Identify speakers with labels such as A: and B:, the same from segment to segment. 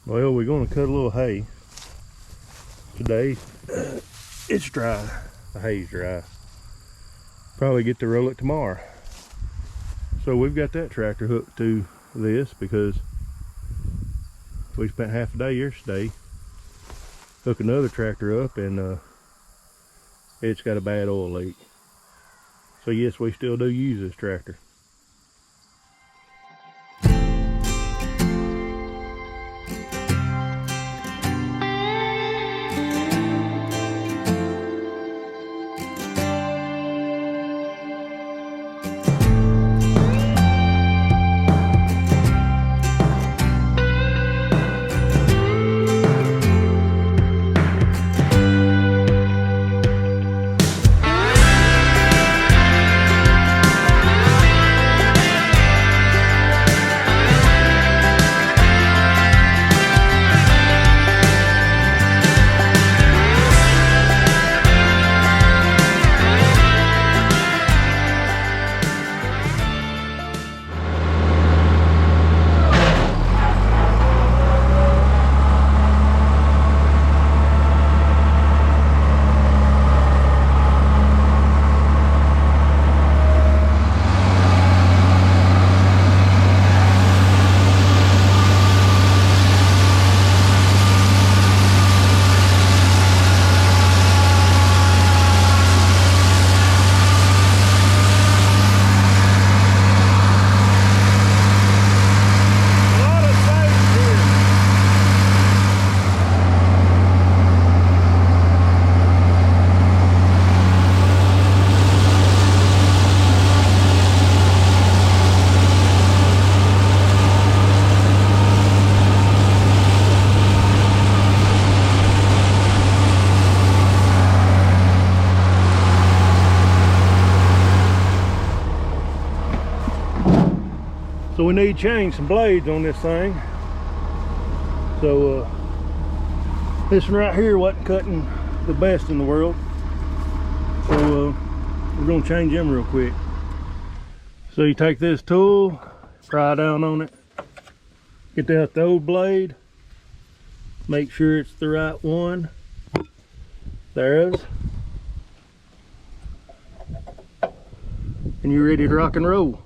A: Well, we're going to cut a little hay today. It's dry. The hay's dry. Probably get to roll it tomorrow. So we've got that tractor hooked to this because we spent half a day yesterday hooking another tractor up, and it's got a bad oil leak. So yes, we still do use this tractor. So we need to change some blades on this thing. So this one right here wasn't cutting the best in the world. So we're gonna change them real quick. So you take this tool, pry down on it, get out the old blade, make sure it's the right one. There it is. And you're ready to rock and roll.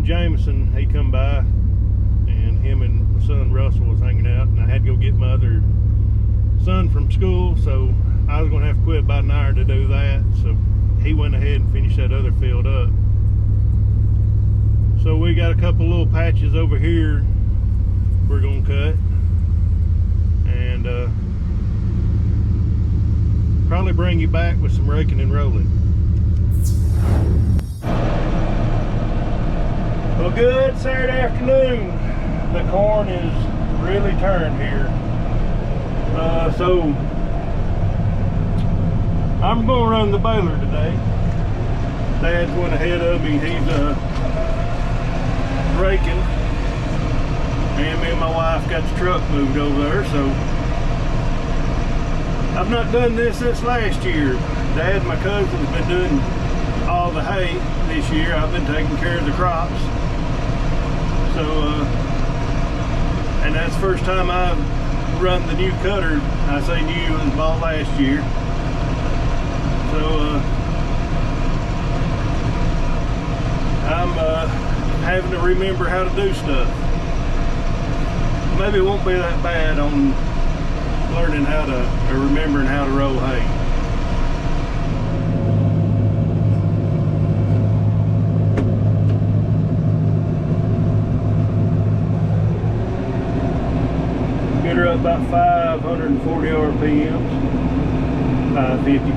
A: Jameson, he come by, and him and my son Russell was hanging out, and I had to go get my other son from from school, so I was gonna have to quit about an hour to do that. So he went ahead and finished that other field up. So we got a couple little patches over here we're gonna cut, and probably bring you back with some raking and rolling. Well, good Saturday afternoon. The corn is really turned here. So I'm going to run the baler today. Dad's went ahead of me. He's raking, and me and my wife got the truck moved over there. So I've not done this since last year. Dad and my cousin's been doing all the hay this year. I've been taking care of the crops. So and that's the first time I've run the new cutter. I say new, it was bought last year. So I'm having to remember how to do stuff. Maybe it won't be that bad on learning how to, or remembering how to roll hay. Get her up about 540 RPMs, 550.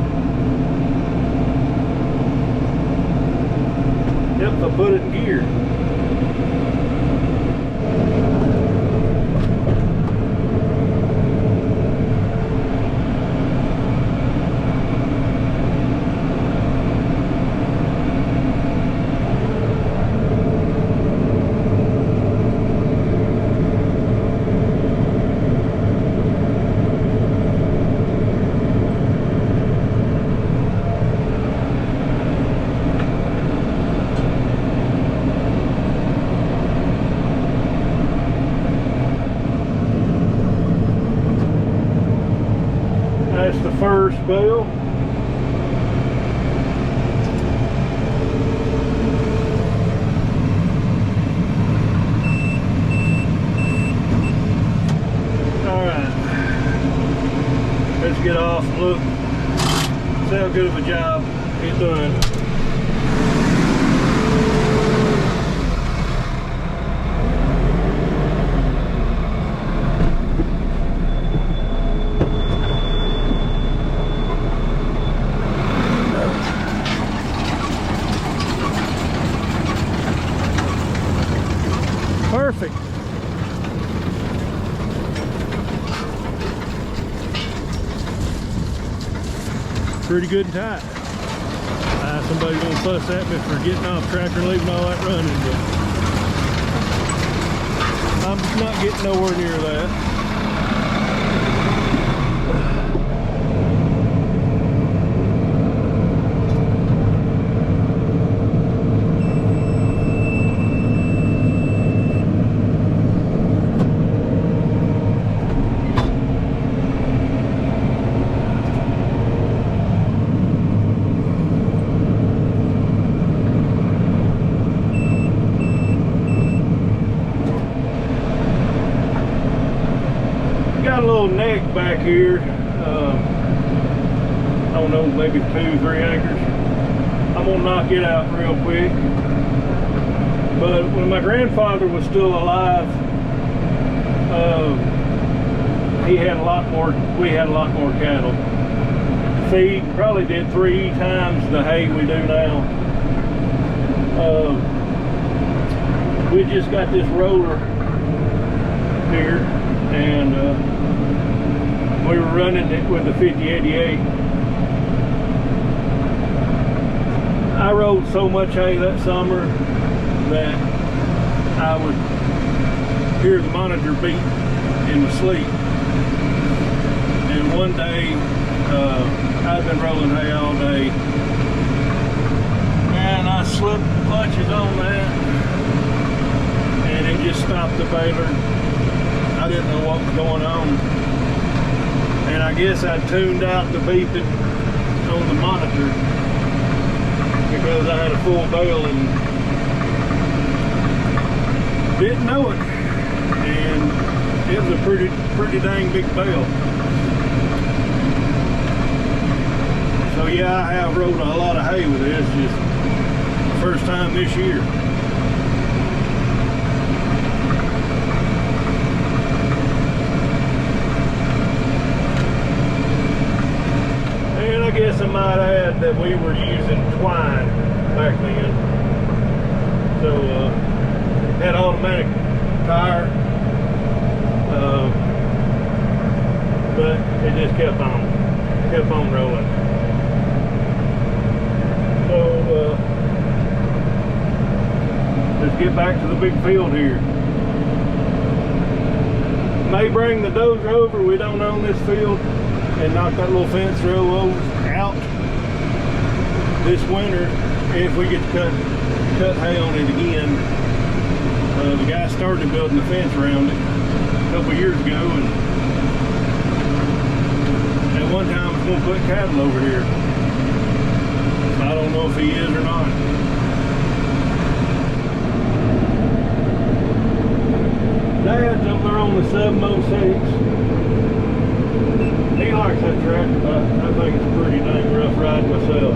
A: Yep, I put it in gear. That's the first bale. Alright. Let's get off and look. See how good of a job he's done. Perfect. Pretty good and tight. Somebody's gonna fuss at me for getting off track or leaving all that running, but I'm just not getting nowhere near that. Got a little neck back here. I don't know, maybe 2-3 acres. I'm gonna knock it out real quick. But when my grandfather was still alive, he had a lot more. We had a lot more cattle. Feed probably did 3 times the hay we do now. We just got this roller here, and we were running it with the 5088. I rolled so much hay that summer that I would hear the monitor beat in my sleep. And one day, I'd been rolling hay all day, and I slipped clutches on that, and it just stopped the baler. I didn't know what was going on, and I guess I tuned out the beeping on the monitor because I had a full bale and didn't know it, and it was a pretty dang big bale. So yeah, I have rode a lot of hay with this, just first time this year. And I guess I might add that we were using twine back then. So had automatic tire, but it just kept on rolling. So let's get back to the big field here. May bring the dozer over, we don't own this field, and knock that little fence row out this winter if we get to cut hay on it again. The guy started building the fence around it a couple years ago, and at one time was going to put cattle over here. So I don't know if he is or not. Dad's over there on the 706. He likes that tractor, but I think it's pretty dang rough riding myself.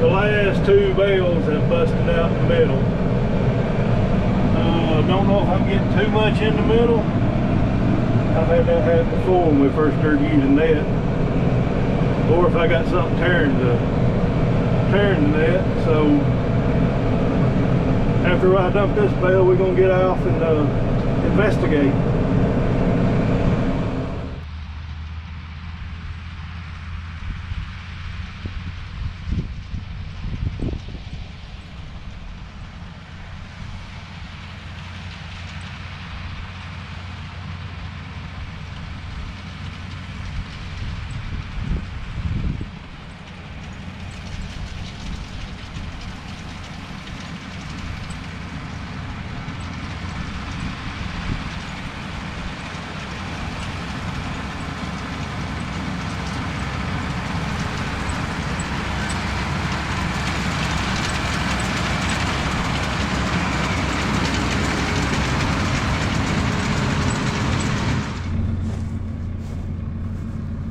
A: Last two bales have busted out in the middle. Don't know if I'm getting too much in the middle. I've had that happen before when we first started using that. Or if I got something tearing the net. So after I dump this bale, we're gonna get off and investigate.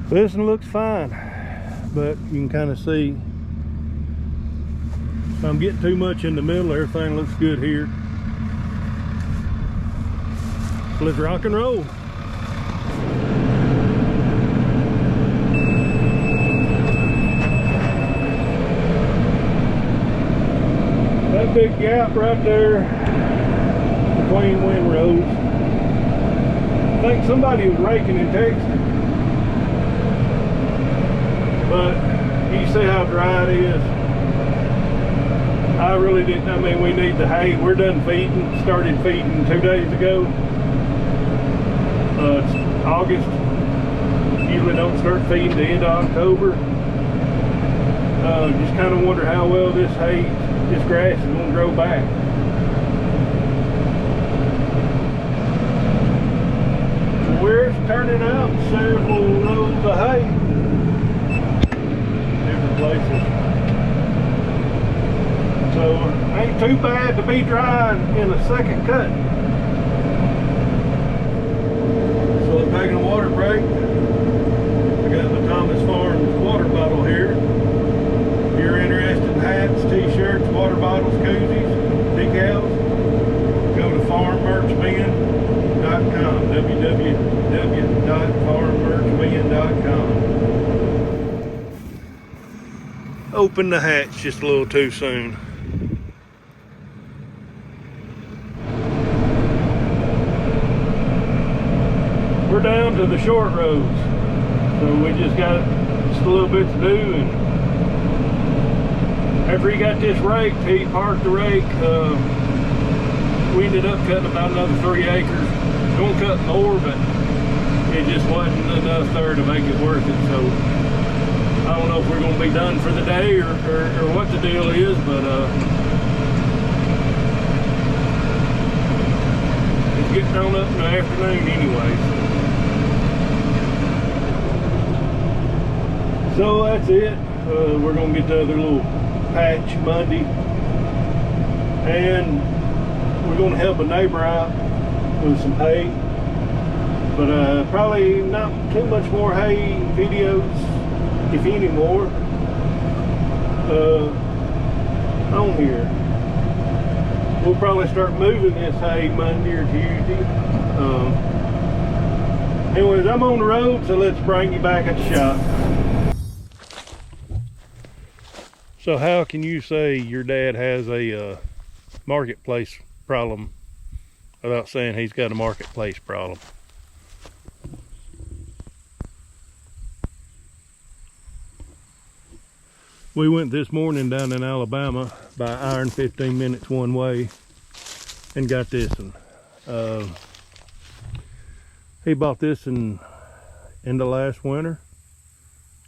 A: This one looks fine, but you can kind of see if I'm getting too much in the middle, everything looks good here. So let's rock and roll. That big gap right there between windrows. I think somebody was raking in Texas. But You see how dry it is? I really didn't. I mean, we need the hay. We're done feeding. Started feeding 2 days ago. It's August. Usually don't start feeding the end of October. Just kind of wonder how well this hay, this grass is going to grow back. We're turning out several rows of hay. Different places. So ain't too bad to be dry in a second cut. So I'm taking a water break. I got the Thomas Farms water bottle here. If you're interested in hats, t-shirts, water bottles, koozies, decals, go to farmmerchbin.com, www.farmmerchbin.com. Open the hatch just a little too soon. We're down to the short rows, so we just got just a little bit to do. And after he got this raked, he parked the rake. We ended up cutting about another 3 acres. Gonna cut more, but it just wasn't enough there to make it worth it. So I don't know if we're gonna be done for the day or what the deal is, but it's getting on up in the afternoon anyway. So that's it. We're gonna get the other little patch Monday, and we're gonna help a neighbor out with some hay. But probably not too much more hay videos, if any more, on here. We'll probably start moving this hay Monday or Tuesday. Anyways, I'm on the road, so let's bring you back at the shop. So how can you say your dad has a marketplace problem without saying he's got a marketplace problem? We went this morning down in Alabama by iron 15 minutes one way and got this one. He bought this in the last winter,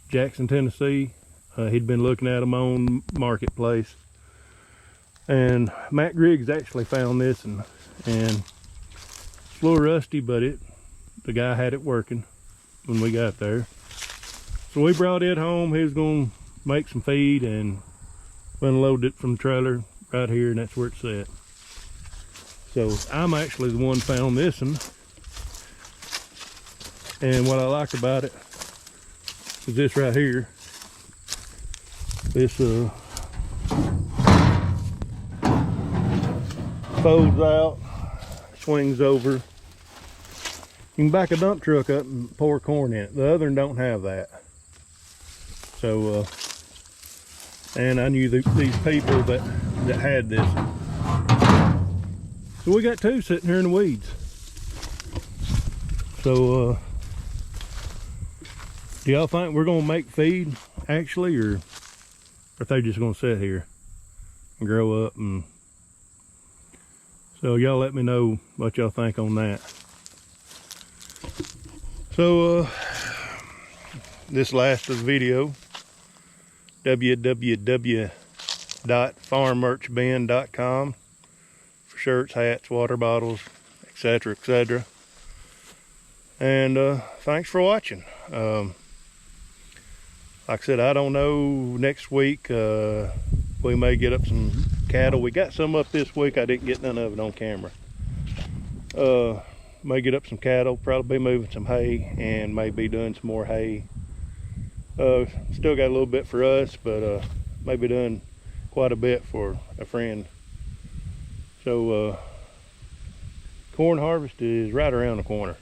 A: Jackson, Tennessee. He'd been looking at them on Marketplace, and Matt Griggs actually found this, and it's a little rusty, but the guy had it working when we got there. So we brought it home. He was going to make some feed and unload it from the trailer right here, and that's where it's at. So I'm actually the one found this one, and what I liked about it is this right here. This folds out, swings over. You can back a dump truck up and pour corn in it. The other one don't have that. So, and I knew these people that had this. So we got two sitting here in the weeds. So, do y'all think we're gonna make feed actually, or if they just gonna sit here and grow up? And so y'all let me know what y'all think on that. So this last of the video, www.farmmerchbin.com for shirts, hats, water bottles, etc., etc. And thanks for watching. Like I said, I don't know, next week we may get up some cattle. We got some up this week. I didn't get none of it on camera. May get up some cattle, probably be moving some hay, and maybe doing some more hay. Still got a little bit for us, but maybe doing quite a bit for a friend. So corn harvest is right around the corner.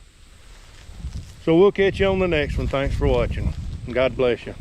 A: So we'll catch you on the next one. Thanks for watching, and God bless you.